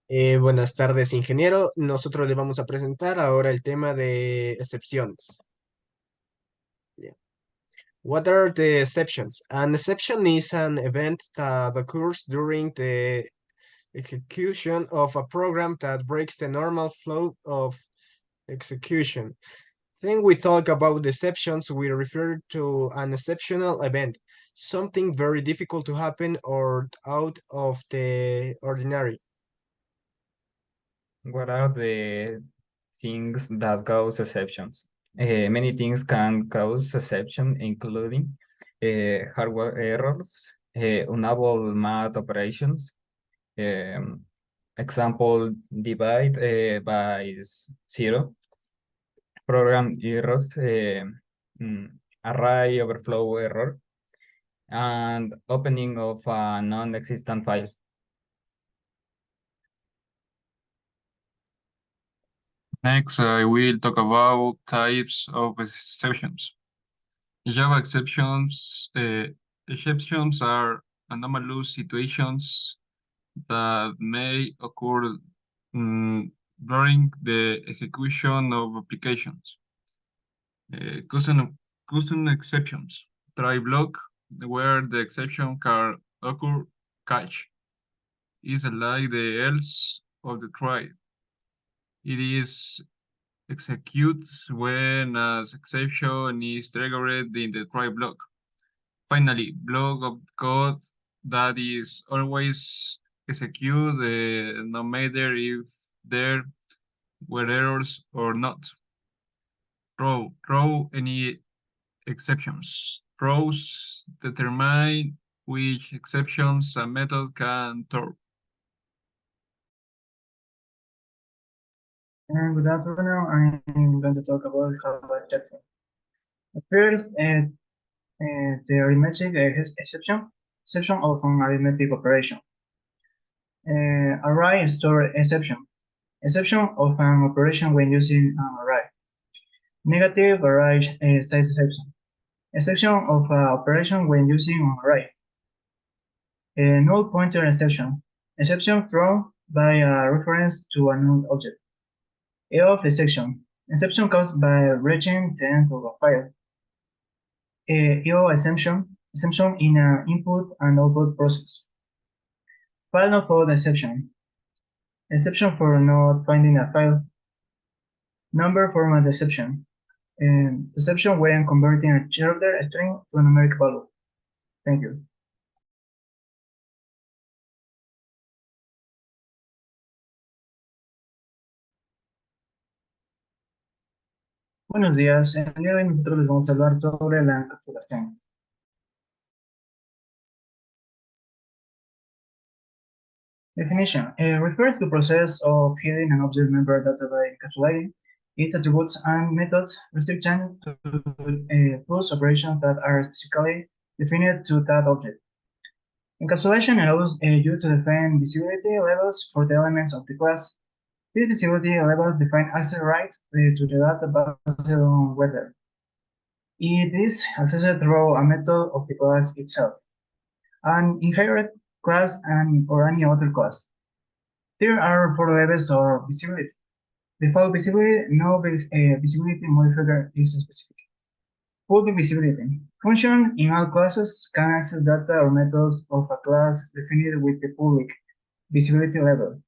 Buenas tardes, ingeniero. Nosotros le vamos a presentar ahora el tema de excepciones. Yeah. What are the exceptions? An exception is an event that occurs during the execution of a program that breaks the normal flow of execution. When we talk about exceptions, we refer to an exceptional event, something very difficult to happen or out of the ordinary. What are the things that cause exceptions? Many things can cause exception, including hardware errors, unable math operations, um, example, divide by zero, program errors, array overflow error, and opening of a non-existent file. Next, I will talk about types of exceptions. Java exceptions are anomalous situations that may occur during the execution of applications. Custom exceptions. Try block, where the exception can occur catch, is like the else of the try. It is executes when an exception is triggered in the try block. Finally, block of code that is always executed no matter if there were errors or not. Throw any exceptions. Throws determine which exceptions a method can throw. Good afternoon. I'm going to talk about Java exception. First, the arithmetic exception of an arithmetic operation. Array store exception of an operation when using an array. Negative array size exception of an operation when using an array. Null pointer exception thrown by a reference to a null object. EOF exception caused by reaching the end of a file. EO exception in an input and output process. File not found exception for not finding a file. Number format exception when converting a character string to a numeric value. Thank you. Buenos días, el día de hoy nosotros les vamos a hablar sobre la encapsulación. Definition refers to process of hiding an object member data by encapsulating its attributes and methods, restricting to those operations that are specifically defined to that object. Encapsulation allows you to define visibility levels for the elements of the class. These visibility levels define access rights to the database on whether it is accessed through a method of the class itself, an inherent class or any other class. There are 4 levels of visibility. Default visibility, no visibility modifier is specific. Public visibility. Function in all classes can access data or methods of a class defined with the public visibility level.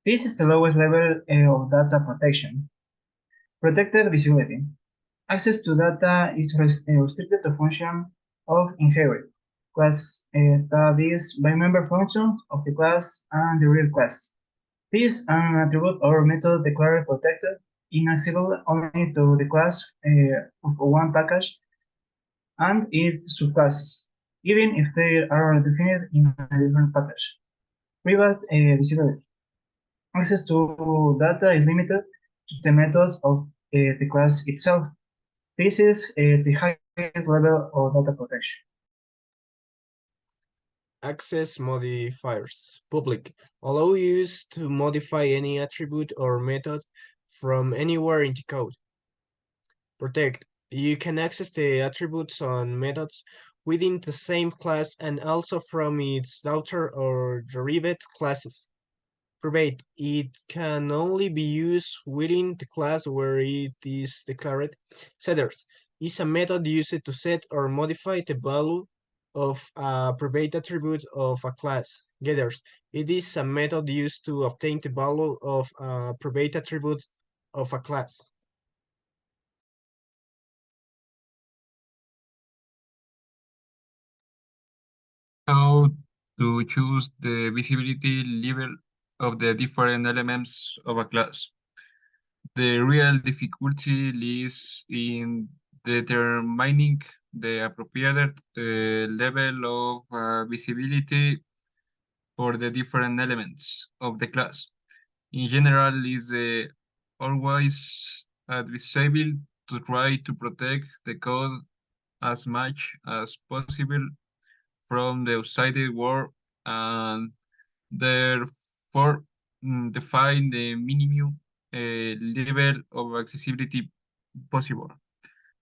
This is the lowest level of data protection. Protected visibility. Access to data is restricted to function of inherit class, that is, by member functions of the class and the real class. This is an attribute or method declared protected, inaccessible only to the class of one package and its subclass, even if they are defined in a different package. Private visibility. Access to data is limited to the methods of the class itself. This is the highest level of data protection. Access modifiers. Public. Allow use to modify any attribute or method from anywhere in the code. Protect. You can access the attributes and methods within the same class and also from its daughter or derived classes. Private, it can only be used within the class where it is declared. Setters is a method used to set or modify the value of a private attribute of a class. Getters, it is a method used to obtain the value of a private attribute of a class. How to choose the visibility level of the different elements of a class. The real difficulty lies in determining the appropriate level of visibility for the different elements of the class. In general, is always advisable to try to protect the code as much as possible from the outside world and therefore define the minimum level of accessibility possible.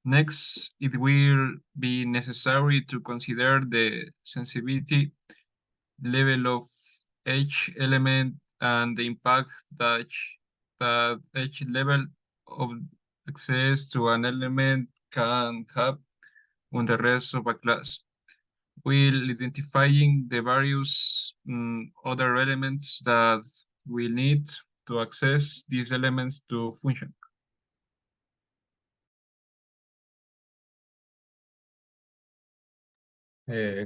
Next, it will be necessary to consider the sensitivity level of each element and the impact that each level of access to an element can have on the rest of a class, while identifying the various other elements that we need to access these elements to function.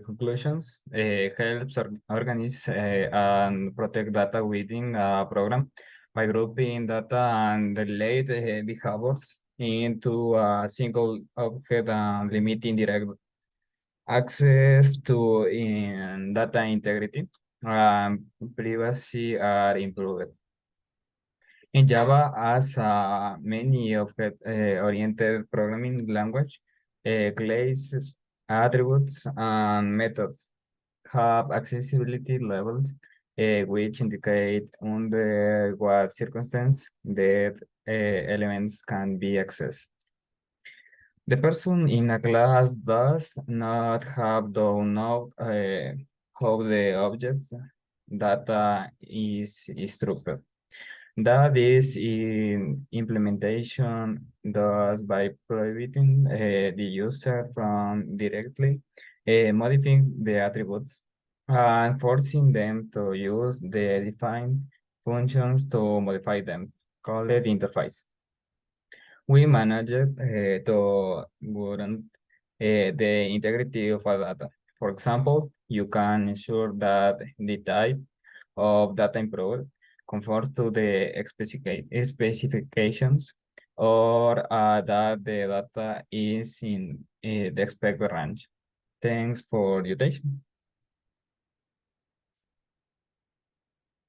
Conclusions helps organize and protect data within a program by grouping data and relate behaviors into a single object and limiting direct access to data integrity and privacy are improved. In Java, as many object-oriented programming language, classes, attributes, and methods have accessibility levels, which indicate under what circumstance that elements can be accessed. The person in a class does not have to know how the object's data is structured. That is in implementation does by prohibiting the user from directly modifying the attributes and forcing them to use the defined functions to modify them, called interface. We manage to guarantee the integrity of a data. For example, you can ensure that the type of data input conforms to the specifications or that the data is in the expected range. Thanks for your attention.